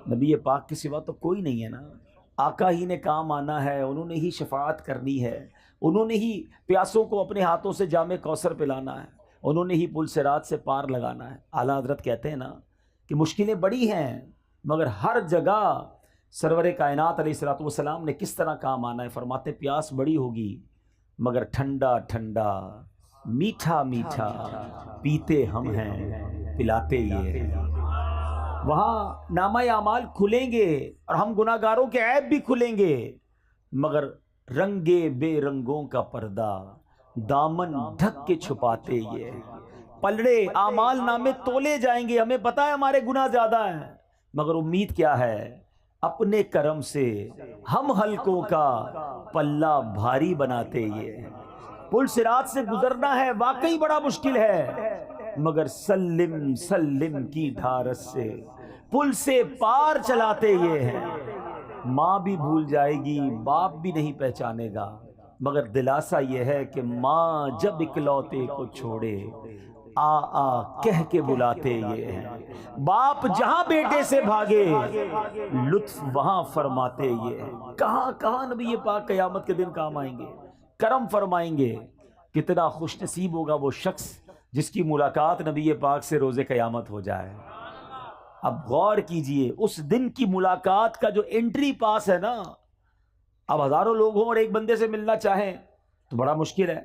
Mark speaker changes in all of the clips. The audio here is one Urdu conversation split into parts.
Speaker 1: نبی پاک کے سوا تو کوئی نہیں ہے نا، آقا ہی نے کام آنا ہے، انہوں نے ہی شفاعت کرنی ہے، انہوں نے ہی پیاسوں کو اپنے ہاتھوں سے جام کوثر پلانا ہے، انہوں نے ہی پل صراط سے پار لگانا ہے۔ اعلیٰ حضرت کہتے ہیں نا کہ مشکلیں بڑی ہیں، مگر ہر جگہ سرور کائنات علیہ الصلوۃ والسلام نے کس طرح کام آنا ہے۔ فرماتے پیاس بڑی ہوگی مگر ٹھنڈا ٹھنڈا میٹھا میٹھا پیتے ہم ہیں پلاتے یہ ہیں۔ وہاں نامہ اعمال کھلیں گے اور ہم گناہ گاروں کے عیب بھی کھلیں گے، مگر رنگے بے رنگوں کا پردہ دامن ڈھک کے چھپاتے یہ ہیں۔ پلڑے اعمال نامے تولے جائیں گے، ہمیں پتہ ہے ہمارے گناہ زیادہ ہیں، مگر امید کیا ہے؟ اپنے کرم سے ہم حلقوں کا پلہ بھاری بناتے یہ ہیں۔ پل صراط سے گزرنا ہے واقعی بڑا مشکل ہے، مگر سلم سلم کی دھارس سے پل سے پار چلاتے یہ ہیں۔ ماں بھی بھول جائے گی، باپ بھی نہیں پہچانے گا، مگر دلاسا یہ ہے کہ ماں جب اکلوتے کو چھوڑے آ آ کہہ کے بلاتے یہ ہیں۔ باپ جہاں بیٹے سے بھاگے لطف وہاں فرماتے یہ ہیں۔ کہاں کہاں نبی پاک قیامت کے دن کام آئیں گے، کرم فرمائیں گے۔ کتنا خوش نصیب ہوگا وہ شخص جس کی ملاقات نبی پاک سے روز قیامت ہو جائے۔ اب غور کیجئے اس دن کی ملاقات کا جو انٹری پاس ہے نا، اب ہزاروں لوگ ہوں اور ایک بندے سے ملنا چاہیں تو بڑا مشکل ہے،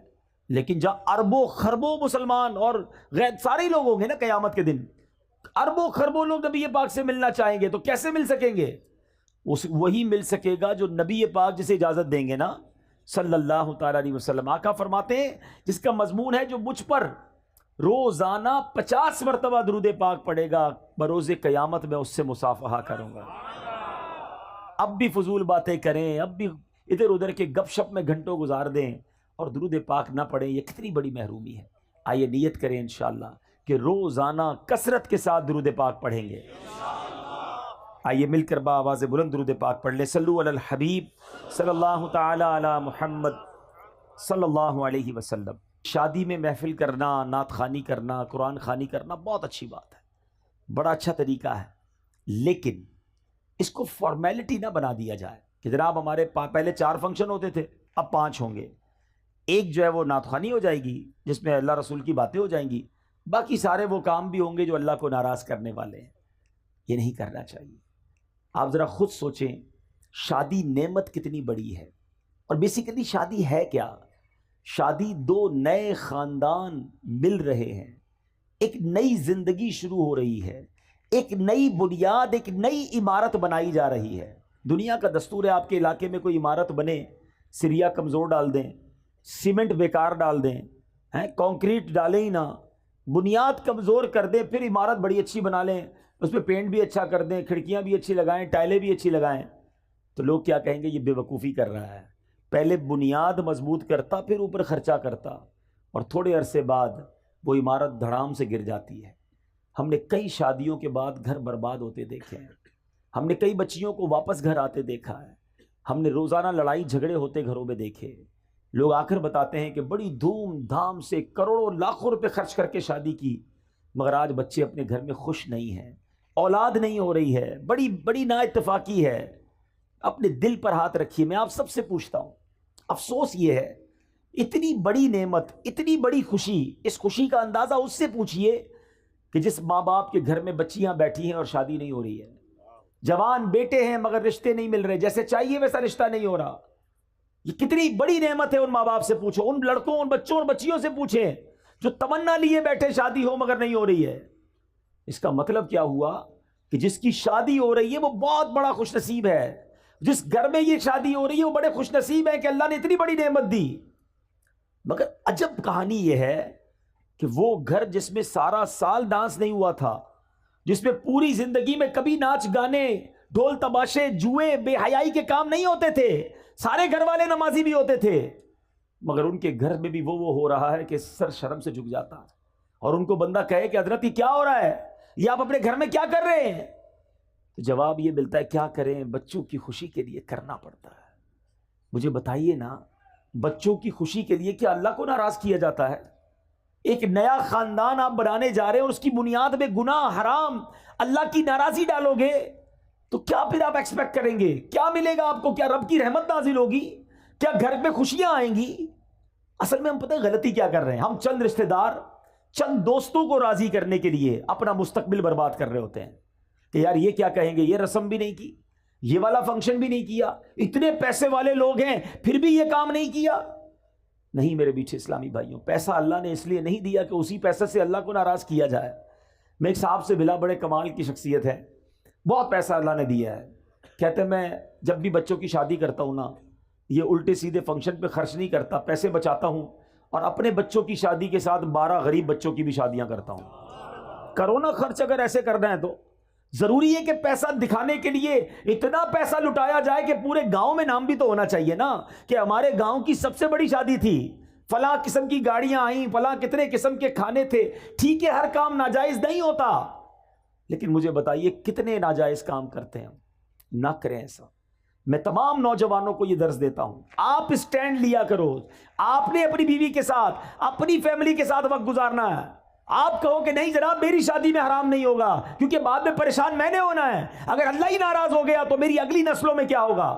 Speaker 1: لیکن جہاں اربوں خربوں مسلمان اور غیر سارے لوگ ہوں گے نا قیامت کے دن، اربوں خربوں لوگ نبی پاک سے ملنا چاہیں گے تو کیسے مل سکیں گے؟ وہی مل سکے گا جو نبی پاک جسے اجازت دیں گے نا صلی اللہ تعالیٰ علیہ وسلم۔ آقا فرماتے ہیں جس کا مضمون ہے جو مجھ پر روزانہ 50 مرتبہ درود پاک پڑھے گا بروز قیامت میں اس سے مصافحہ کروں گا۔ اب بھی فضول باتیں کریں، اب بھی ادھر ادھر کے گپ شپ میں گھنٹوں گزار دیں اور درود پاک نہ پڑھیں، یہ کتنی بڑی محرومی ہے۔ آئیے نیت کریں انشاءاللہ کہ روزانہ کثرت کے ساتھ درود پاک پڑھیں گے۔ آئیے مل کر بآواز بلند درود پاک پڑھ لیں۔ صلو علی الحبیب صلی اللہ تعالی علی محمد صلی اللہ علیہ وسلم۔ شادی میں محفل کرنا، نعت خوانی کرنا، قرآن خوانی کرنا بہت اچھی بات ہے، بڑا اچھا طریقہ ہے، لیکن اس کو فارمیلٹی نہ بنا دیا جائے کہ جناب ہمارے پہلے 4 فنکشن ہوتے تھے اب 5 ہوں گے۔ ایک جو ہے وہ نعت خوانی ہو جائے گی جس میں اللہ رسول کی باتیں ہو جائیں گی، باقی سارے وہ کام بھی ہوں گے جو اللہ کو ناراض کرنے والے ہیں۔ یہ نہیں کرنا چاہیے۔ آپ ذرا خود سوچیں شادی نعمت کتنی بڑی ہے، اور بیسیکلی شادی ہے کیا؟ شادی 2 نئے خاندان مل رہے ہیں، ایک نئی زندگی شروع ہو رہی ہے، ایک نئی بنیاد، ایک نئی عمارت بنائی جا رہی ہے۔ دنیا کا دستور ہے آپ کے علاقے میں کوئی عمارت بنے، سریا کمزور ڈال دیں، سیمنٹ بیکار ڈال دیں، کانکریٹ ڈالیں ہی نہ، بنیاد کمزور کر دیں، پھر عمارت بڑی اچھی بنا لیں، اس پہ پینٹ بھی اچھا کر دیں، کھڑکیاں بھی اچھی لگائیں، ٹائلیں بھی اچھی لگائیں، تو لوگ کیا کہیں گے؟ یہ بے وقوفی کر رہا ہے۔ پہلے بنیاد مضبوط کرتا، پھر اوپر خرچہ کرتا، اور تھوڑے عرصے بعد وہ عمارت دھڑام سے گر جاتی ہے۔ ہم نے کئی شادیوں کے بعد گھر برباد ہوتے دیکھے ہیں، ہم نے کئی بچیوں کو واپس گھر آتے دیکھا ہے، ہم نے روزانہ لڑائی جھگڑے ہوتے گھروں میں دیکھے۔ لوگ آ کر بتاتے ہیں کہ بڑی دھوم دھام سے کروڑوں لاکھوں روپے خرچ کر کے شادی کی، مگر آج بچے اپنے گھر میں خوش نہیں ہیں، اولاد نہیں ہو رہی ہے، بڑی بڑی نا اتفاقی ہے۔ اپنے دل پر ہاتھ رکھیے، میں آپ سب سے پوچھتا ہوں، افسوس یہ ہے اتنی بڑی نعمت، اتنی بڑی خوشی، اس خوشی کا اندازہ اس سے پوچھئے کہ جس ماں باپ کے گھر میں بچیاں بیٹھی ہیں اور شادی نہیں ہو رہی ہے، جوان بیٹے ہیں مگر رشتے نہیں مل رہے، جیسے چاہیے ویسا رشتہ نہیں ہو رہا۔ یہ کتنی بڑی نعمت ہے۔ ان ماں باپ سے پوچھو، ان لڑکوں، ان بچوں اور بچیوں سے پوچھیں جو تمنا لیے بیٹھے شادی ہو مگر نہیں ہو رہی ہے۔ اس کا مطلب کیا ہوا کہ جس کی شادی ہو رہی ہے وہ بہت بڑا خوش نصیب ہے، جس گھر میں یہ شادی ہو رہی ہے وہ بڑے خوش نصیب ہیں کہ اللہ نے اتنی بڑی نعمت دی۔ مگر عجب کہانی یہ ہے کہ وہ گھر جس میں سارا سال ڈانس نہیں ہوا تھا، جس میں پوری زندگی میں کبھی ناچ گانے، ڈھول تماشے، جوئے، بے حیائی کے کام نہیں ہوتے تھے، سارے گھر والے نمازی بھی ہوتے تھے، مگر ان کے گھر میں بھی وہ ہو رہا ہے کہ سر شرم سے جھک جاتا ہے، اور ان کو بندہ کہے کہ حضرت یہ کیا ہو رہا ہے، یہ آپ اپنے گھر میں کیا کر رہے ہیں؟ تو جواب یہ ملتا ہے کیا کریں، بچوں کی خوشی کے لیے کرنا پڑتا ہے۔ مجھے بتائیے نا، بچوں کی خوشی کے لیے کیا اللہ کو ناراض کیا جاتا ہے؟ ایک نیا خاندان آپ بنانے جا رہے ہیں اور اس کی بنیاد میں گناہ، حرام، اللہ کی ناراضی ڈالو گے تو کیا پھر آپ ایکسپیکٹ کریں گے؟ کیا ملے گا آپ کو؟ کیا رب کی رحمت نازل ہوگی؟ کیا گھر پہ خوشیاں آئیں گی؟ اصل میں ہم پتہ ہے غلطی کیا کر رہے ہیں؟ ہم چند رشتہ دار، چند دوستوں کو راضی کرنے کے لیے اپنا مستقبل برباد کر رہے ہوتے ہیں کہ یار یہ کیا کہیں گے، یہ رسم بھی نہیں کی، یہ والا فنکشن بھی نہیں کیا، اتنے پیسے والے لوگ ہیں پھر بھی یہ کام نہیں کیا۔ نہیں میرے بیچے اسلامی بھائیوں، پیسہ اللہ نے اس لیے نہیں دیا کہ اسی پیسے سے اللہ کو ناراض کیا جائے۔ میں ایک صاحب سے ملا، بڑے کمال کی شخصیت ہے، بہت پیسہ اللہ نے دیا ہے، کہتے ہیں میں جب بھی بچوں کی شادی کرتا ہوں نا، یہ الٹے سیدھے فنکشن پہ خرچ نہیں کرتا، پیسے بچاتا ہوں اور اپنے بچوں کی شادی کے ساتھ 12 غریب بچوں کی بھی شادیاں کرتا ہوں۔ کرو نا خرچ، اگر ایسے کرنا ہے تو ضروری ہے کہ پیسہ دکھانے کے لیے اتنا پیسہ لٹایا جائے کہ پورے گاؤں میں نام بھی تو ہونا چاہیے نا کہ ہمارے گاؤں کی سب سے بڑی شادی تھی، فلاں قسم کی گاڑیاں آئیں، فلاں کتنے قسم کے کھانے تھے۔ ٹھیک ہے ہر کام ناجائز نہیں ہوتا، لیکن مجھے بتائیے کتنے ناجائز کام کرتے ہیں؟ نہ کریں ایسا۔ میں تمام نوجوانوں کو یہ درس دیتا ہوں، آپ اسٹینڈ لیا کرو۔ آپ نے اپنی بیوی کے ساتھ، اپنی فیملی کے ساتھ وقت گزارنا ہے۔ آپ کہو کہ نہیں جناب میری شادی میں حرام نہیں ہوگا کیونکہ بعد میں پریشان میں نے ہونا ہے، اگر اللہ ہی ناراض ہو گیا تو میری اگلی نسلوں میں کیا ہوگا؟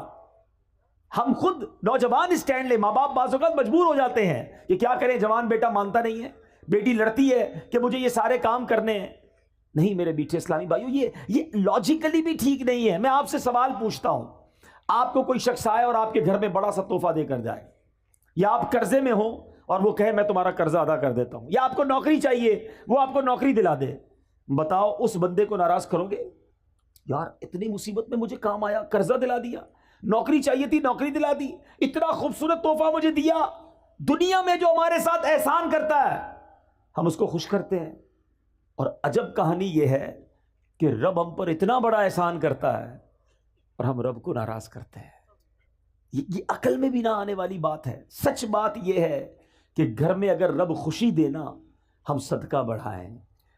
Speaker 1: ہم خود نوجوان اسٹینڈ لیں۔ ماں باپ بعض اوقات مجبور ہو جاتے ہیں کہ کیا کریں، جوان بیٹا مانتا نہیں ہے، بیٹی لڑتی ہے کہ مجھے یہ سارے کام کرنے ہیں۔ نہیں میرے بیٹے اسلامی بھائیوں، یہ لاجیکلی بھی ٹھیک نہیں ہے۔ میں آپ سے سوال پوچھتا ہوں، آپ کو کوئی شخص آئے اور آپ کے گھر میں بڑا سا تحفہ دے کر جائے، یا آپ قرضے میں ہو اور وہ کہے میں تمہارا قرضہ ادا کر دیتا ہوں، یا آپ کو نوکری چاہیے وہ آپ کو نوکری دلا دے، بتاؤ اس بندے کو ناراض کرو گے؟ یار اتنی مصیبت میں مجھے کام آیا، قرضہ دلا دیا، نوکری چاہیے تھی نوکری دلا دی، اتنا خوبصورت تحفہ مجھے دیا۔ دنیا میں جو ہمارے ساتھ احسان کرتا ہے ہم اس کو خوش کرتے ہیں، اور عجب کہانی یہ ہے کہ رب ہم پر اتنا بڑا احسان کرتا ہے اور ہم رب کو ناراض کرتے ہیں۔ یہ عقل میں بھی نہ آنے والی بات ہے۔ سچ بات یہ ہے کہ گھر میں اگر رب خوشی دینا، ہم صدقہ بڑھائیں،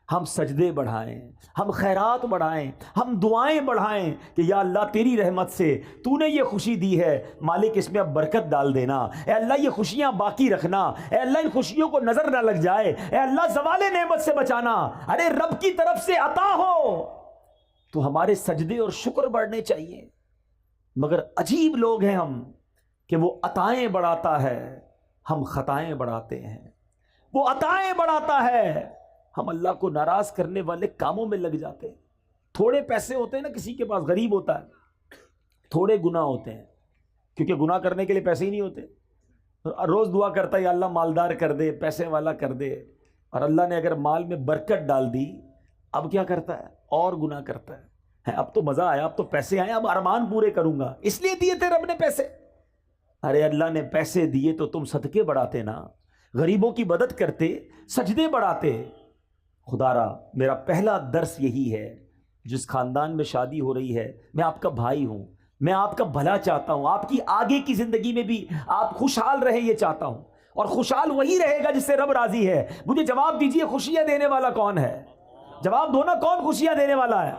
Speaker 1: ہم سجدے بڑھائیں، ہم خیرات بڑھائیں، ہم دعائیں بڑھائیں کہ یا اللہ تیری رحمت سے تو نے یہ خوشی دی ہے، مالک اس میں اب برکت ڈال دینا، اے اللہ یہ خوشیاں باقی رکھنا، اے اللہ ان خوشیوں کو نظر نہ لگ جائے، اے اللہ زوال نعمت سے بچانا۔ ارے رب کی طرف سے عطا ہو تو ہمارے سجدے اور شکر بڑھنے چاہیے، مگر عجیب لوگ ہیں ہم کہ وہ عطائیں بڑھاتا ہے، ہم خطائیں بڑھاتے ہیں۔ وہ عطائیں بڑھاتا ہے، ہم اللہ کو ناراض کرنے والے کاموں میں لگ جاتے ہیں۔ تھوڑے پیسے ہوتے ہیں نا، کسی کے پاس غریب ہوتا ہے، تھوڑے گناہ ہوتے ہیں کیونکہ گناہ کرنے کے لیے پیسے ہی نہیں ہوتے، روز دعا کرتا ہے یا اللہ مالدار کر دے، پیسے والا کر دے، اور اللہ نے اگر مال میں برکت ڈال دی اب کیا کرتا ہے؟ اور گناہ کرتا ہے۔ اب تو مزہ آیا، اب تو پیسے آئے، اب ارمان پورے کروں گا، اس لیے دیے تھے رب نے پیسے۔ ارے اللہ نے پیسے دیے تو تم صدقے بڑھاتے نا، غریبوں کی مدد کرتے، سجدے بڑھاتے۔ خدا را میرا پہلا درس یہی ہے، جس خاندان میں شادی ہو رہی ہے، میں آپ کا بھائی ہوں، میں آپ کا بھلا چاہتا ہوں، آپ کی آگے کی زندگی میں بھی آپ خوشحال رہے یہ چاہتا ہوں، اور خوشحال وہی رہے گا جس سے رب راضی ہے۔ مجھے جواب دیجئے خوشیاں دینے والا کون ہے؟ جواب دو نا، کون خوشیاں دینے والا ہے؟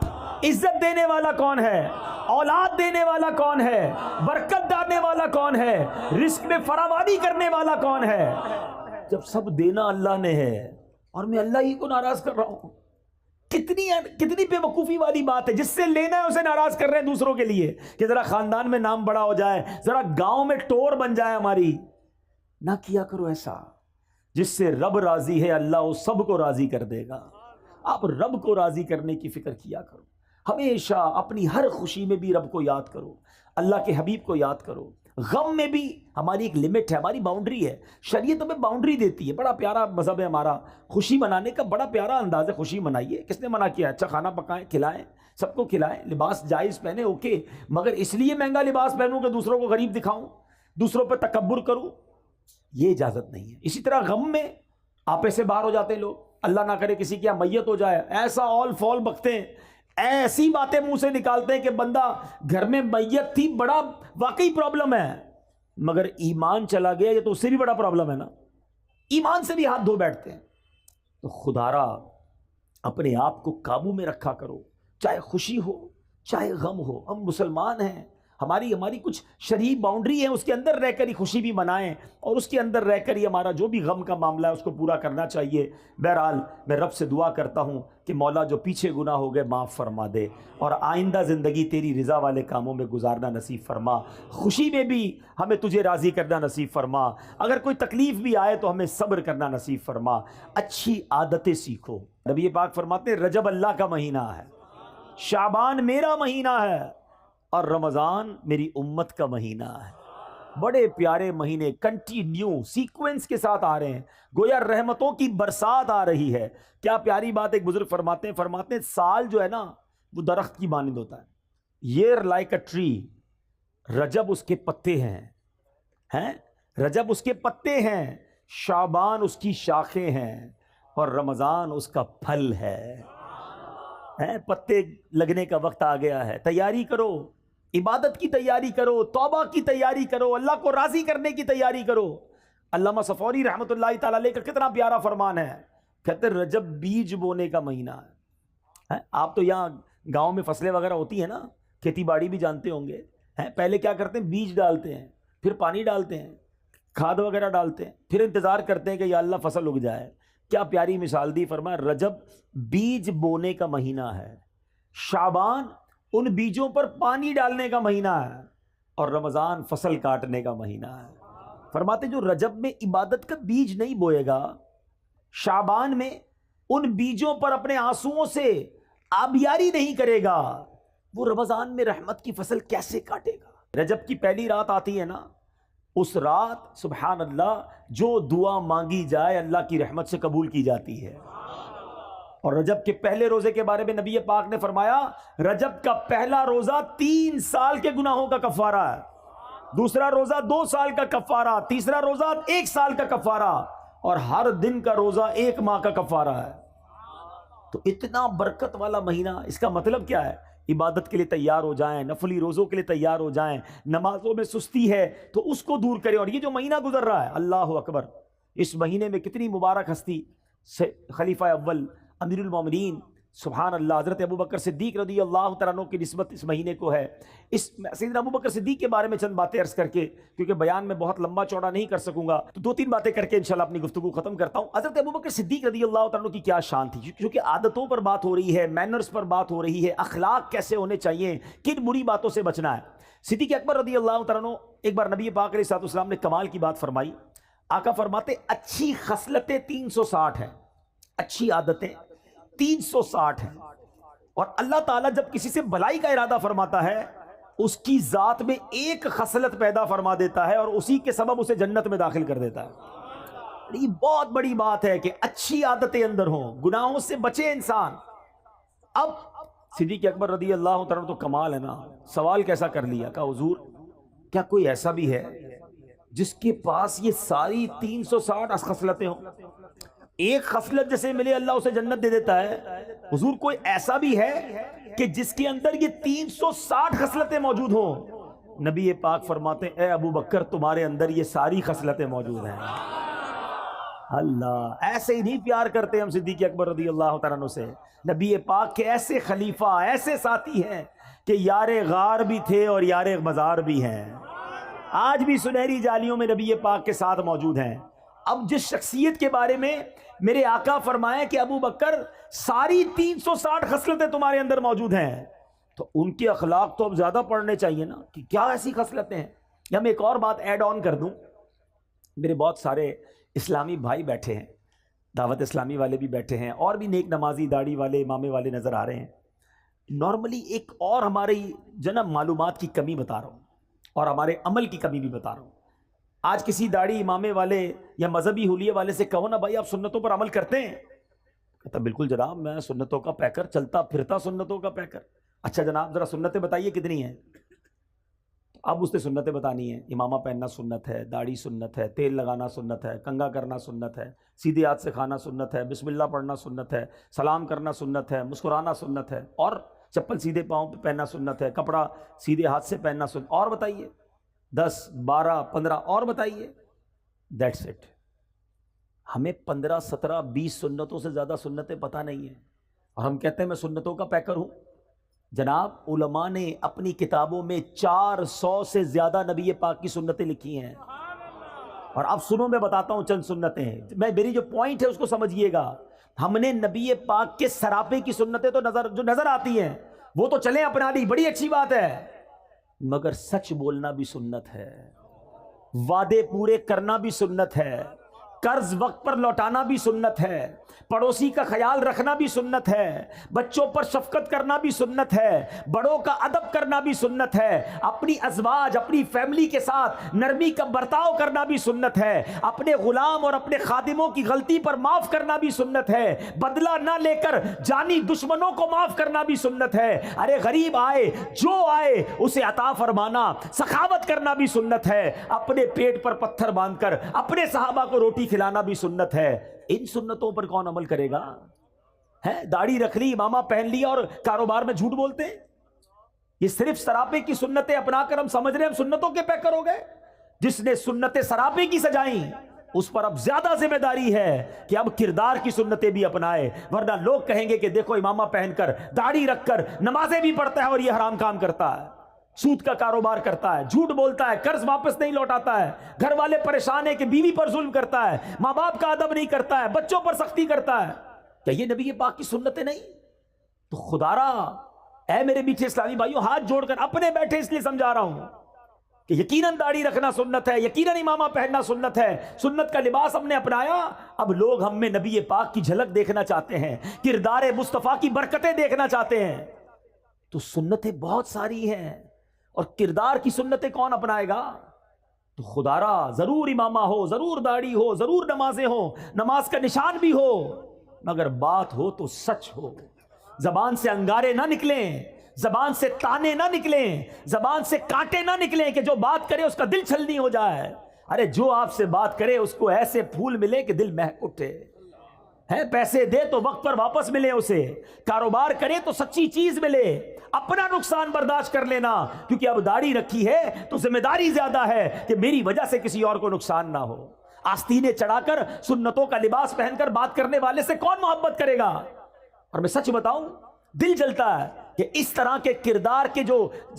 Speaker 1: عزت دینے والا کون ہے؟ اولاد دینے والا کون ہے؟ برکت ڈالنے والا کون ہے؟ رزق میں فراوانی کرنے والا کون ہے؟ جب سب دینا اللہ نے ہے اور میں اللہ ہی کو ناراض کر رہا ہوں، کتنی بے وقوفی والی بات ہے۔ جس سے لینا ہے اسے ناراض کر رہے ہیں دوسروں کے لیے کہ ذرا خاندان میں نام بڑا ہو جائے، ذرا گاؤں میں ٹور بن جائے ہماری۔ نہ کیا کرو ایسا، جس سے رب راضی ہے اللہ اس سب کو راضی کر دے گا۔ آپ رب کو راضی کرنے کی فکر کیا کرو، ہمیشہ اپنی ہر خوشی میں بھی رب کو یاد کرو، اللہ کے حبیب کو یاد کرو۔ غم میں بھی ہماری ایک لمٹ ہے، ہماری باؤنڈری ہے، شریعت ہمیں باؤنڈری دیتی ہے۔ بڑا پیارا مذہب ہے ہمارا، خوشی منانے کا بڑا پیارا انداز ہے، خوشی منائیے۔ کس نے منع کیا؟ اچھا کھانا پکائیں، کھلائیں، سب کو کھلائیں، لباس جائز پہنے، اوکے، مگر اس لیے مہنگا لباس پہنوں کہ دوسروں کو غریب دکھاؤں، دوسروں پہ تکبر کروں، یہ اجازت نہیں ہے۔ اسی طرح غم میں آپے سے باہر ہو جاتے ہیں لوگ، اللہ نہ کرے کسی کی میت ہو جائے، ایسا اول فول بکتے ہیں، ایسی باتیں منہ سے نکالتے ہیں کہ بندہ گھر میں میت تھی، بڑا واقعی پرابلم ہے، مگر ایمان چلا گیا یہ تو اس سے بھی بڑا پرابلم ہے نا، ایمان سے بھی ہاتھ دھو بیٹھتے ہیں۔ تو خدارا اپنے آپ کو قابو میں رکھا کرو، چاہے خوشی ہو چاہے غم ہو۔ ہم مسلمان ہیں، ہماری کچھ شرعی باؤنڈری ہے، اس کے اندر رہ کر ہی خوشی بھی منائیں، اور اس کے اندر رہ کر ہی ہمارا جو بھی غم کا معاملہ ہے اس کو پورا کرنا چاہیے۔ بہرحال میں رب سے دعا کرتا ہوں کہ مولا جو پیچھے گناہ ہو گئے معاف فرما دے، اور آئندہ زندگی تیری رضا والے کاموں میں گزارنا نصیب فرما، خوشی میں بھی ہمیں تجھے راضی کرنا نصیب فرما، اگر کوئی تکلیف بھی آئے تو ہمیں صبر کرنا نصیب فرما، اچھی عادتیں سیکھو۔ نبی پاک فرماتے ہیں رجب اللہ کا مہینہ ہے، شعبان میرا مہینہ ہے، اور رمضان میری امت کا مہینہ ہے۔ بڑے پیارے مہینے کنٹینیو سیکوینس کے ساتھ آ رہے ہیں، گویا رحمتوں کی برسات آ رہی ہے۔ کیا پیاری بات ایک بزرگ فرماتے ہیں سال جو ہے نا وہ درخت کی مانند ہوتا ہے، year like a tree، رجب اس کے پتے ہیں، رجب اس کے پتے ہیں، شعبان اس کی شاخیں ہیں، اور رمضان اس کا پھل ہے۔ پتے لگنے کا وقت آ گیا ہے، تیاری کرو، عبادت کی تیاری کرو، توبہ کی تیاری کرو، اللہ کو راضی کرنے کی تیاری کرو۔ علامہ صفوری رحمۃ اللہ تعالی علیہ کا کتنا پیارا فرمان ہے، کہتے ہیں رجب بیج بونے کا مہینہ ہے۔ آپ تو یہاں گاؤں میں فصلیں وغیرہ ہوتی ہیں نا، کھیتی باڑی بھی جانتے ہوں گے، پہلے کیا کرتے ہیں، بیج ڈالتے ہیں، پھر پانی ڈالتے ہیں، کھاد وغیرہ ڈالتے ہیں، پھر انتظار کرتے ہیں کہ یا اللہ فصل اگ جائے۔ کیا پیاری مثال دی، فرمایا رجب بیج بونے کا مہینہ ہے، شعبان ان بیجوں پر پانی ڈالنے کا مہینہ ہے، اور رمضان فصل کاٹنے کا مہینہ ہے۔ فرماتے جو رجب میں عبادت کا بیج نہیں بوئے گا، شعبان میں ان بیجوں پر اپنے آنسوؤں سے آبیاری نہیں کرے گا، وہ رمضان میں رحمت کی فصل کیسے کاٹے گا؟ رجب کی پہلی رات آتی ہے نا، اس رات سبحان اللہ جو دعا مانگی جائے اللہ کی رحمت سے قبول کی جاتی ہے۔ اور رجب کے پہلے روزے کے بارے میں نبی پاک نے فرمایا رجب کا پہلا روزہ 3 سال کے گناہوں کا کفارہ ہے، دوسرا روزہ 2 سال کا کفارہ، تیسرا روزہ 1 سال کا کفارہ، اور ہر دن کا روزہ 1 ماہ کا کفارہ ہے۔ تو اتنا برکت والا مہینہ، اس کا مطلب کیا ہے؟ عبادت کے لیے تیار ہو جائیں، نفلی روزوں کے لیے تیار ہو جائیں، نمازوں میں سستی ہے تو اس کو دور کریں۔ اور یہ جو مہینہ گزر رہا ہے، اللہ اکبر، اس مہینے میں کتنی مبارک ہستی، خلیفہ اول امیر المومنین سبحان اللہ حضرت ابوبکر صدیق رضی اللہ تعالیٰ عنہ کی نسبت اس مہینے کو ہے۔ اس سیدنا ابوبکر صدیق کے بارے میں چند باتیں عرض کر کے، کیونکہ بیان میں بہت لمبا چوڑا نہیں کر سکوں گا، تو 2-3 باتیں کر کے انشاءاللہ اپنی گفتگو ختم کرتا ہوں۔ حضرت ابوبکر صدیق رضی اللہ تعالیٰ عنہ کی کیا شان تھی، کیونکہ عادتوں پر بات ہو رہی ہے، مینرز پر بات ہو رہی ہے، اخلاق کیسے ہونے چاہیے، کن بری باتوں سے بچنا ہے۔ صدیق اکبر رضی اللہ تعالیٰ عنہ ایک بار نبی پاک علیہ الصلوۃ والسلام نے کمال کی بات فرمائی۔ آقا فرماتے اچھی خصلتیں 360 ہیں، اچھی عادتیں 360 ہیں، اور اللہ تعالیٰ جب کسی سے بھلائی کا ارادہ فرماتا ہے اس کی ذات میں ایک خصلت پیدا فرما دیتا ہے اور اسی کے سبب اسے جنت میں داخل کر دیتا ہے۔ یہ بہت بڑی بات ہے کہ اچھی عادتیں اندر ہوں، گناہوں سے بچے انسان۔ اب صدیق اکبر رضی اللہ تعالیٰ تو کمال ہے نا، سوال کیسا کر لیا کہ حضور کیا کوئی ایسا بھی ہے جس کے پاس یہ ساری 360 خصلتیں ہوں؟ ایک خصلت جیسے ملے اللہ اسے جنت دے دیتا ہے، حضور کوئی ایسا بھی ہے کہ جس کے اندر یہ 360 خصلتیں موجود ہوں؟ نبی پاک فرماتے ہیں اے ابو بکر تمہارے اندر یہ ساری خصلتیں موجود ہیں۔ اللہ، ایسے ہی نہیں پیار کرتے ہم صدیق اکبر رضی اللہ تعالیٰ عنہ سے۔ نبی پاک کے ایسے خلیفہ، ایسے ساتھی ہیں کہ یار غار بھی تھے اور یار مزار بھی ہیں، آج بھی سنہری جالیوں میں نبی پاک کے ساتھ موجود ہیں۔ اب جس شخصیت کے بارے میں میرے آقا فرمائے کہ ابو بکر ساری 360 خصلتیں تمہارے اندر موجود ہیں، تو ان کے اخلاق تو اب زیادہ پڑھنے چاہیے نا، کہ کیا ایسی خصلتیں ہیں۔ یا میں ایک اور بات ایڈ آن کر دوں، میرے بہت سارے اسلامی بھائی بیٹھے ہیں، دعوت اسلامی والے بھی بیٹھے ہیں، اور بھی نیک نمازی داڑھی والے امامے والے نظر آ رہے ہیں۔ نارملی ایک اور ہماری جناب معلومات کی کمی بتا رہا ہوں، اور ہمارے عمل کی کمی بھی بتا رہا ہوں۔ آج کسی داڑھی امامے والے یا مذہبی حلیے والے سے کہو نا بھائی آپ سنتوں پر عمل کرتے ہیں، کہتا بالکل جناب میں سنتوں کا پیکر، چلتا پھرتا سنتوں کا پیکر۔ اچھا جناب ذرا سنتیں بتائیے کتنی ہیں؟ اب اس نے سنتیں بتانی ہیں، امامہ پہننا سنت ہے، داڑھی سنت ہے، تیل لگانا سنت ہے، کنگھا کرنا سنت ہے، سیدھے ہاتھ سے کھانا سنت ہے، بسم اللہ پڑھنا سنت ہے، سلام کرنا سنت ہے، مسکرانا سنت ہے، اور چپل سیدھے پاؤں پہ پہننا سنت ہے، کپڑا سیدھے ہاتھ سے پہننا سنت، اور بتائیے 10 12 15 اور بتائیے، دیٹس اٹ۔ ہمیں 15 17 20 سنتوں سے زیادہ سنتیں پتہ نہیں ہیں، اور ہم کہتے ہیں میں سنتوں کا پیکر ہوں۔ جناب علماء نے اپنی کتابوں میں 400 سے زیادہ نبی پاک کی سنتیں لکھی ہیں، اور اب سنو میں بتاتا ہوں چند سنتیں، میری جو پوائنٹ ہے اس کو سمجھیے گا۔ ہم نے نبی پاک کے سراپے کی سنتیں تو جو نظر آتی ہیں وہ تو چلیں اپنا لی، بڑی اچھی بات ہے، مگر سچ بولنا بھی سنت ہے، وعدے پورے کرنا بھی سنت ہے، قرض وقت پر لوٹانا بھی سنت ہے، پڑوسی کا خیال رکھنا بھی سنت ہے، بچوں پر شفقت کرنا بھی سنت ہے، بڑوں کا ادب کرنا بھی سنت ہے، اپنی ازواج اپنی فیملی کے ساتھ نرمی کا برتاؤ کرنا بھی سنت ہے، اپنے غلام اور اپنے خادموں کی غلطی پر معاف کرنا بھی سنت ہے، بدلہ نہ لے کر جانی دشمنوں کو معاف کرنا بھی سنت ہے، ارے غریب آئے جو آئے اسے عطا فرمانا، سخاوت کرنا بھی سنت ہے، اپنے پیٹ پر پتھر باندھ کر اپنے صحابہ کو روٹی کھلانا بھی سنت ہے۔ ان سنتوں پر کون عمل کرے گا؟ ہے داڑھی رکھ لی، امامہ پہن لیا اور کاروبار میں جھوٹ بولتے ہیں؟ یہ صرف سراپے کی سنتیں اپنا کر ہم سمجھ رہے ہیں ہم سنتوں کے پیکر ہو گئے؟ جس نے سنتیں سراپے کی سجائیں اس پر اب زیادہ ذمہ داری ہے کہ اب کردار کی سنتیں بھی اپنائے، ورنہ لوگ کہیں گے کہ دیکھو امامہ پہن کر داڑھی رکھ کر نمازیں بھی پڑھتا ہے اور یہ حرام کام کرتا ہے، سود کا کاروبار کرتا ہے، جھوٹ بولتا ہے، قرض واپس نہیں لوٹاتا ہے، گھر والے پریشان ہیں کہ بیوی پر ظلم کرتا ہے، ماں باپ کا ادب نہیں کرتا ہے، بچوں پر سختی کرتا ہے۔ کیا یہ نبی پاک کی سنتیں نہیں؟ تو خدا را اے میرے میٹھے اسلامی بھائیوں، ہاتھ جوڑ کر اپنے بیٹھے اس لیے سمجھا رہا ہوں کہ یقیناً داڑھی رکھنا سنت ہے، یقیناً امامہ پہننا سنت ہے، سنت کا لباس ہم نے اپنایا۔ اب لوگ ہم میں نبی پاک کی جھلک دیکھنا چاہتے ہیں، کردار مصطفیٰ کی برکتیں دیکھنا چاہتے ہیں، تو سنتیں بہت ساری ہیں، اور کردار کی سنتیں کون اپنائے گا؟ تو خدا را ضرور امامہ ہو، ضرور داڑھی ہو، ضرور نمازیں ہو، نماز کا نشان بھی ہو، مگر بات ہو تو سچ ہو، زبان سے انگارے نہ نکلیں، زبان سے تانے نہ نکلیں، زبان سے کانٹے نہ نکلیں کہ جو بات کرے اس کا دل چھلنی ہو جائے۔ ارے جو آپ سے بات کرے اس کو ایسے پھول ملے کہ دل مہک اٹھے، ہے پیسے دے تو وقت پر واپس ملے، اسے کاروبار کرے تو سچی چیز ملے، اپنا نقصان برداشت کر لینا، کیونکہ اب داڑھی رکھی ہے تو ذمہ داری زیادہ ہے کہ میری وجہ سے کسی اور کو نقصان نہ ہو۔ آستینے چڑھا کر سنتوں کا لباس پہن کر بات کرنے والے سے کون محبت کرے گا؟ اور میں سچ بتاؤں دل جلتا ہے کہ اس طرح کے کردار کے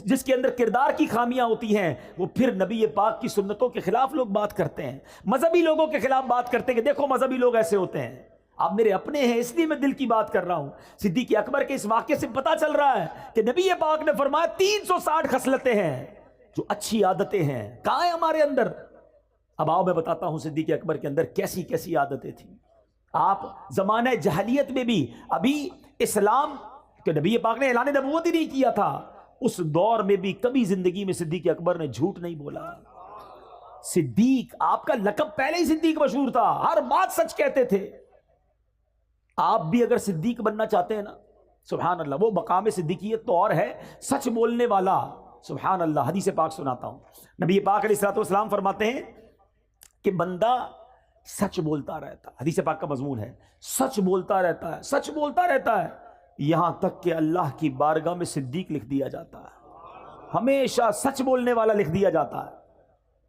Speaker 1: جس کے اندر کردار کی خامیاں ہوتی ہیں وہ پھر نبی پاک کی سنتوں کے خلاف لوگ بات کرتے ہیں، مذہبی لوگوں کے خلاف بات کرتے ہیں کہ دیکھو مذہبی لوگ ایسے ہوتے ہیں۔ آپ میرے اپنے ہیں اس لیے میں دل کی بات کر رہا ہوں۔ صدیق اکبر کے اس واقعے سے پتا چل رہا ہے کہ نبی پاک نے فرمایا 360 خصلتیں ہیں جو اچھی عادتیں ہیں، کہاں ہیں ہمارے اندر؟ اب آؤ میں بتاتا ہوں صدیق اکبر کے اندر کیسی کیسی عادتیں تھیں۔ آپ زمانہ جہلیت میں بھی، ابھی اسلام کہ نبی پاک نے اعلان نبوت ہی نہیں کیا تھا، اس دور میں بھی کبھی زندگی میں صدیق اکبر نے جھوٹ نہیں بولا۔ صدیق، آپ کا لقب پہلے ہی صدیق مشہور تھا، ہر بات سچ کہتے تھے۔ آپ بھی اگر صدیق بننا چاہتے ہیں نا، سبحان اللہ، وہ مقام صدیقیت تو اور ہے، سچ بولنے والا، سبحان اللہ۔ حدیث پاک سناتا ہوں، نبی پاک علیہ الصلوۃ والسلام فرماتے ہیں کہ بندہ سچ بولتا رہتا ہے، حدیث پاک کا مضمون ہے، سچ بولتا رہتا ہے، سچ بولتا رہتا ہے، یہاں تک کہ اللہ کی بارگاہ میں صدیق لکھ دیا جاتا ہے، ہمیشہ سچ بولنے والا لکھ دیا جاتا ہے۔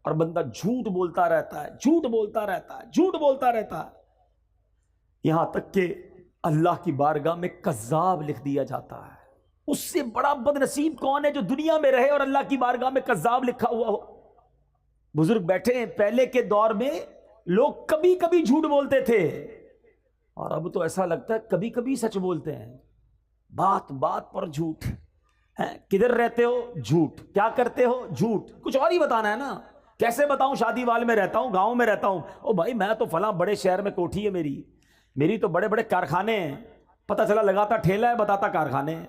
Speaker 1: اور بندہ جھوٹ بولتا رہتا ہے، جھوٹ بولتا رہتا ہے، جھوٹ بولتا رہتا ہے، یہاں تک کہ اللہ کی بارگاہ میں کذاب لکھ دیا جاتا ہے۔ اس سے بڑا بد نصیب کون ہے جو دنیا میں رہے اور اللہ کی بارگاہ میں کذاب لکھا ہوا ہو؟ بزرگ بیٹھے ہیں، پہلے کے دور میں لوگ کبھی کبھی جھوٹ بولتے تھے، اور اب تو ایسا لگتا ہے کبھی کبھی سچ بولتے ہیں، بات بات پر جھوٹ۔ کدھر رہتے ہو؟ جھوٹ۔ کیا کرتے ہو؟ جھوٹ۔ کچھ اور ہی بتانا ہے نا، کیسے بتاؤں شادی وال میں رہتا ہوں، گاؤں میں رہتا ہوں، او بھائی میں تو فلاں بڑے شہر میں کوٹھی ہے میری تو بڑے بڑے کارخانے ہیں، پتہ چلا لگاتا ٹھیلا ہے بتاتا کارخانے ہیں،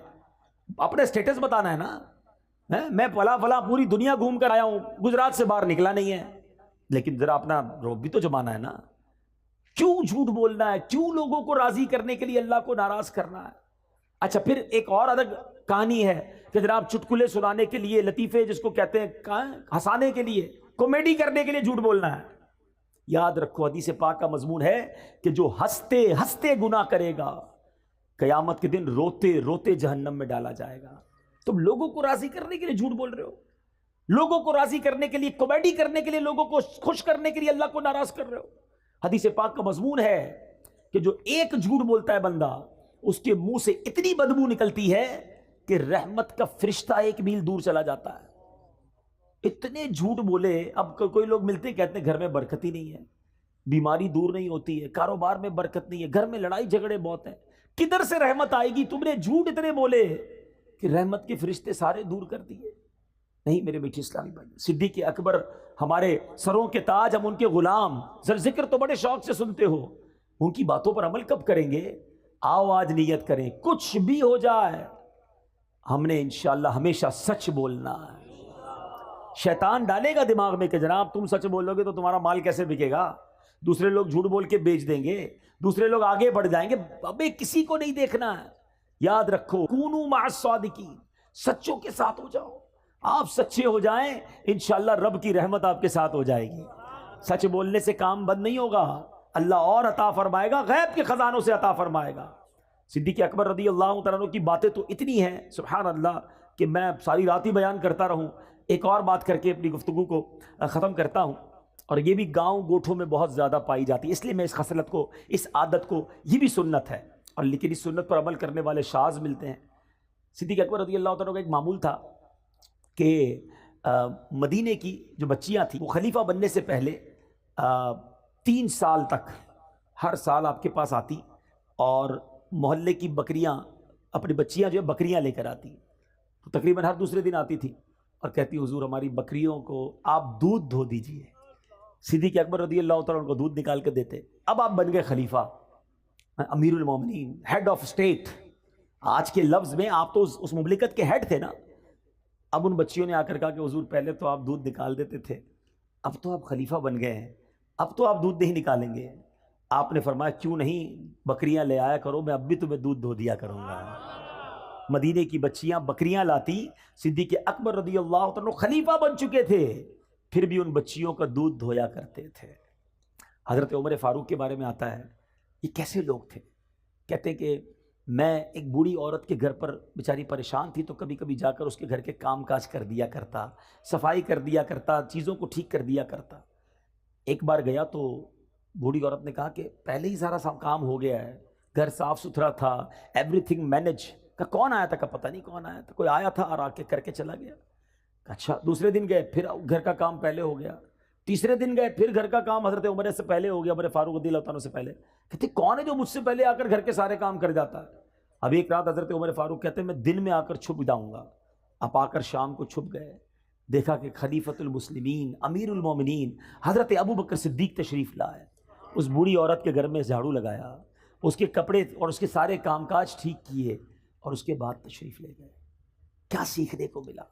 Speaker 1: اپنے سٹیٹس بتانا ہے نا، میں فلاں پوری دنیا گھوم کر آیا ہوں، گجرات سے باہر نکلا نہیں ہے، لیکن ذرا اپنا روب بھی تو جمانا ہے نا۔ کیوں جھوٹ بولنا ہے؟ کیوں لوگوں کو راضی کرنے کے لیے اللہ کو ناراض کرنا ہے؟ اچھا پھر ایک اور الگ کہانی ہے کہ جناب چٹکلے سنانے کے لیے، لطیفے جس کو کہتے ہیں، ہنسانے کے لیے، کامیڈی کرنے کے لیے جھوٹ بولنا ہے۔ یاد رکھو حدیث پاک کا مضمون ہے کہ جو ہنستے ہنستے گناہ کرے گا قیامت کے دن روتے روتے جہنم میں ڈالا جائے گا۔ تم لوگوں کو راضی کرنے کے لیے جھوٹ بول رہے ہو، لوگوں کو راضی کرنے کے لیے، کامیڈی کرنے کے لیے، لوگوں کو خوش کرنے کے لیے اللہ کو ناراض کر رہے ہو۔ حدیث پاک کا مضمون ہے کہ جو ایک جھوٹ بولتا ہے بندہ، اس کے منہ سے اتنی بدبو نکلتی ہے کہ رحمت کا فرشتہ 1 میل دور چلا جاتا ہے. اتنے جھوٹ بولے. اب کوئی لوگ ملتے کہتے ہیں گھر میں برکت ہی نہیں ہے, بیماری دور نہیں ہوتی ہے, کاروبار میں برکت نہیں ہے, گھر میں لڑائی جھگڑے بہت ہیں, کدھر سے رحمت آئے گی؟ تم نے جھوٹ اتنے بولے کہ رحمت کے فرشتے سارے دور کر دیے. نہیں میرے میٹھے اسلامی بھائی, صدیق اکبر ہمارے سروں کے تاج, ہم ان کے غلام. ذکر تو بڑے شوق سے سنتے ہو, ان کی باتوں پر عمل کب کریں گے؟ آؤ آج نیت کریں, کچھ بھی ہو جائے ہم نے انشاءاللہ ہمیشہ سچ بولنا ہے. شیطان ڈالے گا دماغ میں کہ جناب تم سچ بولو گے تو تمہارا مال کیسے بکے گا, دوسرے لوگ جھوٹ بول کے بیچ دیں گے, دوسرے لوگ آگے بڑھ جائیں گے. ابے کسی کو نہیں دیکھنا ہے. یاد رکھو کونوا مع الصادقین, سچوں کے ساتھ ہو جاؤ. آپ سچے ہو جائیں انشاءاللہ رب کی رحمت آپ کے ساتھ ہو جائے گی. سچ بولنے سے کام بند نہیں ہوگا, اللہ اور عطا فرمائے گا, غیب کے خزانوں سے عطا فرمائے گا. صدیق اکبر رضی اللہ تعالیٰ عنہ کی باتیں تو اتنی ہیں سبحان اللہ کہ میں ساری رات ہی بیان کرتا رہوں. ایک اور بات کر کے اپنی گفتگو کو ختم کرتا ہوں, اور یہ بھی گاؤں گوٹھوں میں بہت زیادہ پائی جاتی ہے, اس لیے میں اس خصلت کو, اس عادت کو, یہ بھی سنت ہے اور لیکن اس سنت پر عمل کرنے والے شاذ ملتے ہیں. صدیق اکبر رضی اللہ تعالیٰ کا ایک معمول تھا کہ مدینے کی جو بچیاں تھیں وہ خلیفہ بننے سے پہلے 3 سال تک ہر سال آپ کے پاس آتی اور محلے کی بکریاں, اپنی بچیاں جو ہے بکریاں لے کر آتی, تو تقریباً ہر دوسرے دن آتی تھی اور کہتی حضور ہماری بکریوں کو آپ دودھ دھو دیجئے. صدیق اکبر رضی اللہ تعالیٰ عنہ کو دودھ نکال کے دیتے. اب آپ بن گئے خلیفہ, امیر المومنین, ہیڈ آف اسٹیٹ. آج کے لفظ میں آپ تو اس مملکت کے ہیڈ تھے نا. اب ان بچیوں نے آ کر کہا کہ حضور پہلے تو آپ دودھ نکال دیتے تھے, اب تو آپ خلیفہ بن گئے ہیں, اب تو آپ دودھ نہیں نکالیں گے. آپ نے فرمایا کیوں نہیں, بکریاں لے آیا کرو, میں اب بھی تمہیں دودھ دھو دیا کروں گا. مدینے کی بچیاں بکریاں لاتی. صدیق اکبر رضی اللہ تعالیٰ خلیفہ بن چکے تھے, پھر بھی ان بچیوں کا دودھ دھویا کرتے تھے. حضرت عمر فاروق کے بارے میں آتا ہے, یہ کیسے لوگ تھے؟ کہتے ہیں کہ میں ایک بوڑھی عورت کے گھر پر بیچاری پریشان تھی تو کبھی کبھی جا کر اس کے گھر کے کام کاج کر دیا کرتا, صفائی کر دیا کرتا, چیزوں کو ٹھیک کر دیا کرتا. ایک بار گیا تو بوڑھی عورت نے کہا کہ پہلے ہی سارا کام ہو گیا ہے, گھر صاف ستھرا تھا, ایوری تھنگ مینج. کہ کون آیا تھا؟ کہ پتہ نہیں کون آیا تھا, کوئی آیا تھا اور آ کے کر کے چلا گیا. اچھا, دوسرے دن گئے پھر گھر کا کام پہلے ہو گیا, تیسرے دن گئے پھر گھر کا کام حضرت عمر سے پہلے ہو گیا, عمر فاروق رضی اللہ عنہ سے پہلے. کہتے کون ہے جو مجھ سے پہلے آ کر گھر کے سارے کام کر جاتا ہے؟ اب ایک رات حضرت عمر فاروق کہتے ہیں میں دن میں آ کر چھپ جاؤں گا. اب آ کر شام کو چھپ گئے, دیکھا کہ خلیفۃ المسلمین امیر المومنین حضرت ابو بکر صدیق تشریف لائے. اس بوڑھی عورت کے گھر میں جھاڑو لگایا, اس کے کپڑے اور اس کے سارے کام کاج ٹھیک کیے اور اس کے بعد تشریف لے گئے. کیا سیکھنے کو ملا؟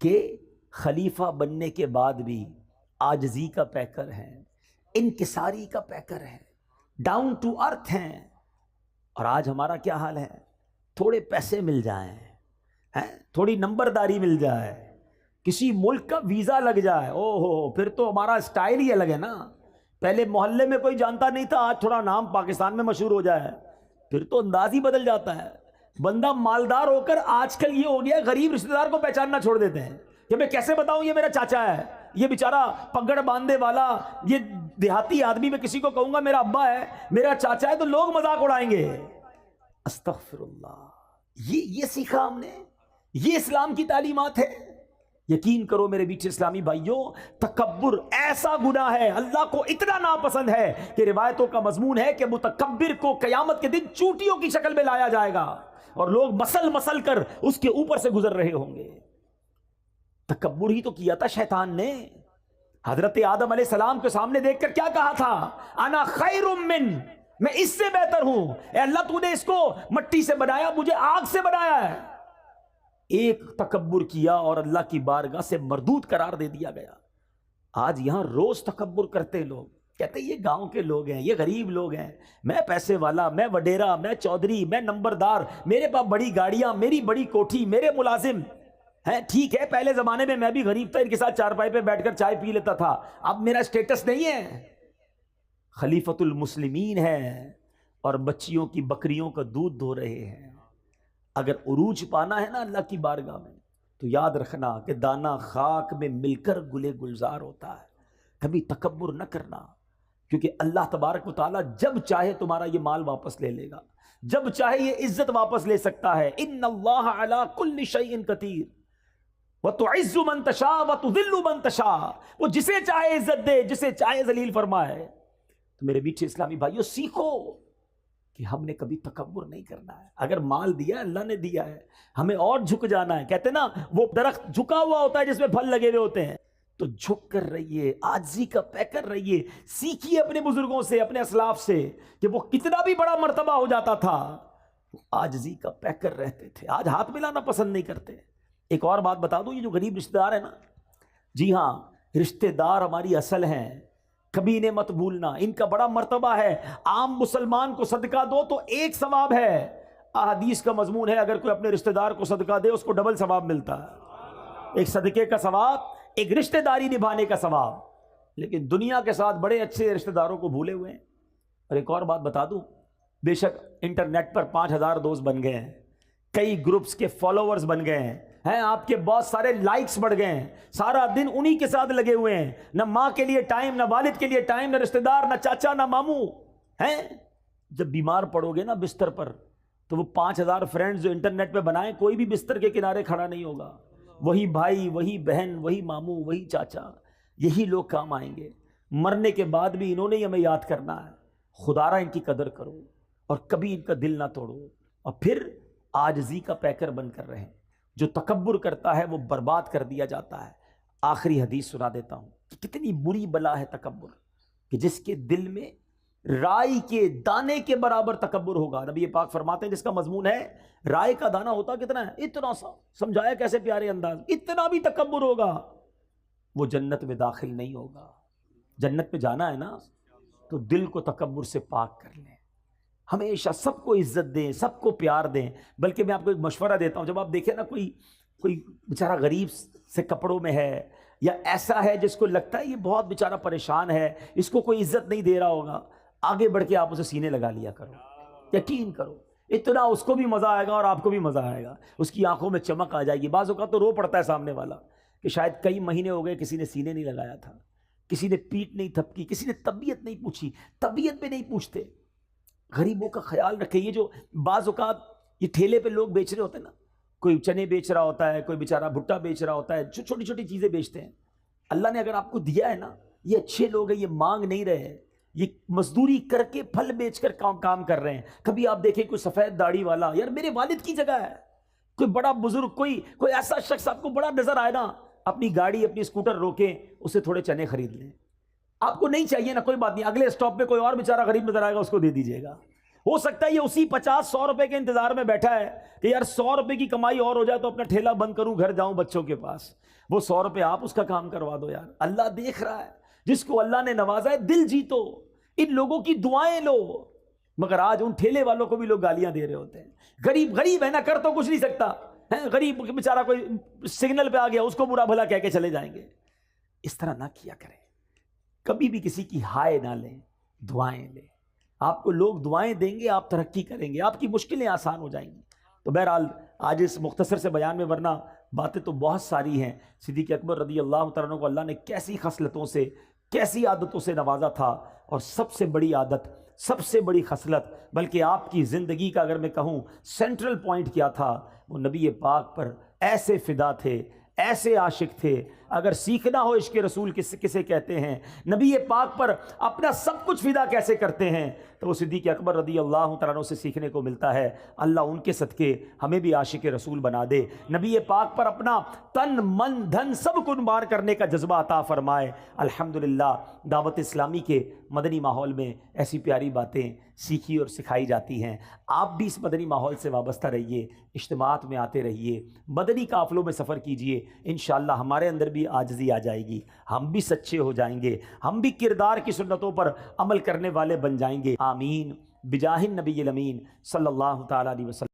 Speaker 1: کہ خلیفہ بننے کے بعد بھی عاجزی کا پیکر ہیں, انکساری کا پیکر ہیں, ڈاؤن ٹو ارتھ ہیں. اور آج ہمارا کیا حال ہے؟ تھوڑے پیسے مل جائیں, تھوڑی نمبرداری مل جائے, کسی ملک کا ویزا لگ جائے, او ہو پھر تو ہمارا سٹائل ہی الگ ہے نا. پہلے محلے میں کوئی جانتا نہیں تھا, آج تھوڑا نام پاکستان میں مشہور ہو جائے پھر تو انداز ہی بدل جاتا ہے. بندہ مالدار ہو کر آج کل یہ ہو گیا غریب رشتہ دار کو پہچاننا چھوڑ دیتے ہیں کہ میں کیسے بتاؤں یہ میرا چاچا ہے, یہ بیچارہ پگڑ باندھے والا, یہ دیہاتی آدمی, میں کسی کو کہوں گا میرا ابا ہے, میرا چاچا ہے تو لوگ مذاق اڑائیں گے. استغفر اللہ. یہ سیکھا ہم نے, یہ اسلام کی تعلیمات ہے. یقین کرو میرے بیٹھے اسلامی بھائیوں, تکبر ایسا گناہ ہے, اللہ کو اتنا ناپسند ہے کہ روایتوں کا مضمون ہے کہ متکبر کو قیامت کے دن چوٹیوں کی شکل میں لایا جائے گا اور لوگ مسل مسل کر اس کے اوپر سے گزر رہے ہوں گے. تکبر ہی تو کیا تھا شیطان نے. حضرت آدم علیہ السلام کے سامنے دیکھ کر کیا کہا تھا؟ انا خیر من, میں اس سے بہتر ہوں. اے اللہ تو نے اس کو مٹی سے بنایا, مجھے آگ سے بنایا ہے. ایک تکبر کیا اور اللہ کی بارگاہ سے مردود قرار دے دیا گیا. آج یہاں روز تکبر کرتے لوگ, کہتے ہیں یہ گاؤں کے لوگ ہیں, یہ غریب لوگ ہیں, میں پیسے والا, میں وڈیرا, میں چودھری, میں نمبردار, میرے پاس بڑی گاڑیاں, میری بڑی کوٹھی, میرے ملازم ہیں. ٹھیک ہے پہلے زمانے میں بھی غریب تھا, ان کے ساتھ چارپائی پہ بیٹھ کر چائے پی لیتا تھا, اب میرا سٹیٹس نہیں ہے. خلیفۃ المسلمین ہے اور بچیوں کی بکریوں کا دودھ دھو رہے ہیں. اگر عروج پانا ہے نا اللہ کی بارگاہ میں تو یاد رکھنا کہ دانا خاک میں مل کر گلے گلزار ہوتا ہے. کبھی تکبر نہ کرنا, کیونکہ اللہ تبارک و تعالیٰ جب چاہے تمہارا یہ مال واپس لے لے گا، جب چاہے یہ عزت واپس لے سکتا ہے۔ ان اللہ علی کل شیء قدیر وتعز من تشاء وتذل من تشاء، وہ جسے چاہے عزت دے، جسے چاہے ذلیل فرمائے۔ تو میرے میٹھے اسلامی بھائیوں، سیکھو کہ ہم نے کبھی تکبر نہیں کرنا ہے۔ اگر مال دیا ہے، اللہ نے دیا ہے، ہمیں اور جھک جانا ہے۔ کہتے ہیں نا وہ درخت جھکا ہوا ہوتا ہے جس میں پھل لگے ہوئے ہوتے ہیں، تو جھک کر رہیے، عاجزی کا پیکر رہیے، سیکھیے اپنے بزرگوں سے، اپنے اسلاف سے کہ وہ کتنا بھی بڑا مرتبہ ہو جاتا تھا، وہ عاجزی کا پیکر رہتے تھے۔ آج ہاتھ ملانا پسند نہیں کرتے۔ ایک اور بات بتا دوں، یہ جو غریب رشتہ دار ہیں نا، جی ہاں، رشتہ دار ہماری اصل ہیں، کبھی انہیں مت بھولنا، ان کا بڑا مرتبہ ہے۔ عام مسلمان کو صدقہ دو تو ایک ثواب ہے، احادیث کا مضمون ہے اگر کوئی اپنے رشتہ دار کو صدقہ دے اس کو ڈبل ثواب ملتا ہے، ایک صدقے کا ثواب، ایک رشتہ داری نبھانے کا ثواب۔ لیکن دنیا کے ساتھ بڑے اچھے رشتہ داروں کو بھولے ہوئے ہیں۔ اور ایک اور بات بتا دوں، بے شک انٹرنیٹ پر 5000 دوست بن گئے ہیں، کئی گروپس کے فالوورز بن گئے ہیں، آپ کے بہت سارے لائکس بڑھ گئے ہیں، سارا دن انہی کے ساتھ لگے ہوئے ہیں، نہ ماں کے لیے ٹائم، نہ والد کے لیے ٹائم، نہ رشتہ دار، نہ چاچا، نہ ماموں ہیں۔ جب بیمار پڑو گے نا بستر پر، تو وہ 5000 فرینڈز جو انٹرنیٹ پہ بنائیں، کوئی بھی بستر کے کنارے کھڑا نہیں ہوگا، وہی بھائی، وہی بہن، وہی ماموں، وہی چاچا، یہی لوگ کام آئیں گے۔ مرنے کے بعد بھی انہوں نے ہی ہمیں یاد کرنا ہے۔ خدارا ان کی قدر کرو اور کبھی ان کا دل نہ توڑو، اور پھر عاجزی کا پیکر بن کر رہیں۔ جو تکبر کرتا ہے وہ برباد کر دیا جاتا ہے۔ آخری حدیث سنا دیتا ہوں کہ کتنی بری بلا ہے تکبر، کہ جس کے دل میں رائی کے دانے کے برابر تکبر ہوگا۔ نبی پاک فرماتے ہیں جس کا مضمون ہے رائے کا دانہ ہوتا کتنا ہے، اتنا سا، سمجھایا کیسے پیارے انداز، اتنا بھی تکبر ہوگا، وہ جنت میں داخل نہیں ہوگا۔ جنت میں جانا ہے نا تو دل کو تکبر سے پاک کر لیں، ہمیشہ سب کو عزت دیں، سب کو پیار دیں۔ بلکہ میں آپ کو ایک مشورہ دیتا ہوں، جب آپ دیکھیں نا کوئی بیچارہ غریب سے کپڑوں میں ہے، یا ایسا ہے جس کو لگتا ہے یہ بہت بیچارہ پریشان ہے، اس کو کوئی عزت نہیں دے رہا ہوگا، آگے بڑھ کے آپ اسے سینے لگا لیا کرو، یقین کرو، اتنا اس کو بھی مزہ آئے گا اور آپ کو بھی مزہ آئے گا، اس کی آنکھوں میں چمک آ جائے گی۔ بعض اوقات تو رو پڑتا ہے سامنے والا کہ شاید کئی مہینے ہو گئے کسی نے سینے نہیں لگایا تھا، کسی نے پیٹ نہیں تھپکی، کسی نے طبیعت نہیں پوچھی، طبیعت پہ نہیں پوچھتے۔ غریبوں کا خیال رکھے۔ یہ جو بعض اوقات یہ ٹھیلے پہ لوگ بیچ رہے ہوتے ہیں نا، کوئی چنے بیچ رہا ہوتا ہے، کوئی بیچارہ بھٹا بیچ رہا ہوتا ہے، جو چھوٹی چھوٹی چیزیں بیچتے ہیں، اللہ نے اگر آپ کو دیا ہے نا، یہ اچھے لوگ ہیں، یہ مانگ نہیں رہے، یہ مزدوری کر کے پھل بیچ کر کام کر رہے ہیں۔ کبھی آپ دیکھیں کوئی سفید داڑھی والا، یار میرے والد کی جگہ ہے، کوئی بڑا بزرگ، کوئی ایسا شخص آپ کو بڑا نظر آئے نا، اپنی گاڑی، اپنی اسکوٹر روکیں، اسے تھوڑے چنے خرید لیں۔ آپ کو نہیں چاہیے نا، کوئی بات نہیں، اگلے اسٹاپ پہ کوئی اور بیچارہ غریب نظر آئے گا، اس کو دے دیجیے گا۔ ہو سکتا ہے یہ اسی 50-100 روپے کے انتظار میں بیٹھا ہے کہ یار 100 روپے کی کمائی اور ہو جائے تو اپنا ٹھیلا بند کروں، گھر جاؤں بچوں کے پاس۔ وہ 100 روپے آپ اس کا کام کروا دو یار، اللہ دیکھ رہا ہے۔ جس کو اللہ نے نوازا ہے دل جیتو، ان لوگوں کی دعائیں لو۔ مگر آج ان ٹھیلے والوں کو بھی لوگ گالیاں دے رہے ہوتے ہیں۔ غریب ہے نا، کر تو کچھ نہیں سکتا ہے، غریب بیچارہ کوئی سگنل پہ آ گیا، اس کو برا بھلا کہہ کے چلے جائیں گے۔ اس طرح نہ کیا کریں، کبھی بھی کسی کی ہائے نہ لیں، دعائیں لیں۔ آپ کو لوگ دعائیں دیں گے، آپ ترقی کریں گے، آپ کی مشکلیں آسان ہو جائیں گی۔ تو بہرحال آج اس مختصر سے بیان میں، ورنہ باتیں تو بہت ساری ہیں۔ صدیق اکبر رضی اللہ تعالیٰ عنہ کو اللہ نے کیسی خصلتوں سے، کیسی عادتوں سے نوازا تھا، اور سب سے بڑی عادت، سب سے بڑی خصلت، بلکہ آپ کی زندگی کا اگر میں کہوں سینٹرل پوائنٹ کیا تھا، وہ نبی پاک پر ایسے فدا تھے، ایسے عاشق تھے۔ اگر سیکھنا ہو عشق رسول کسے کہتے ہیں، نبی پاک پر اپنا سب کچھ فدا کیسے کرتے ہیں، تو وہ صدیق اکبر رضی اللہ تعالیٰ عنہ سے سیکھنے کو ملتا ہے۔ اللہ ان کے صدقے ہمیں بھی عاشق رسول بنا دے، نبی پاک پر اپنا تن من دھن سب قربان کرنے کا جذبہ عطا فرمائے۔ الحمدللہ دعوت اسلامی کے مدنی ماحول میں ایسی پیاری باتیں سیکھی اور سکھائی جاتی ہیں۔ آپ بھی اس مدنی ماحول سے وابستہ رہیے، اجتماعات میں آتے رہیے، مدنی قافلوں میں سفر کیجئے، انشاءاللہ ہمارے اندر بھی عاجزی آ جائے گی، ہم بھی سچے ہو جائیں گے، ہم بھی کردار کی سنتوں پر عمل کرنے والے بن جائیں گے۔ آمین بجاہ النبی الامین صلی اللہ تعالیٰ علیہ وسلم۔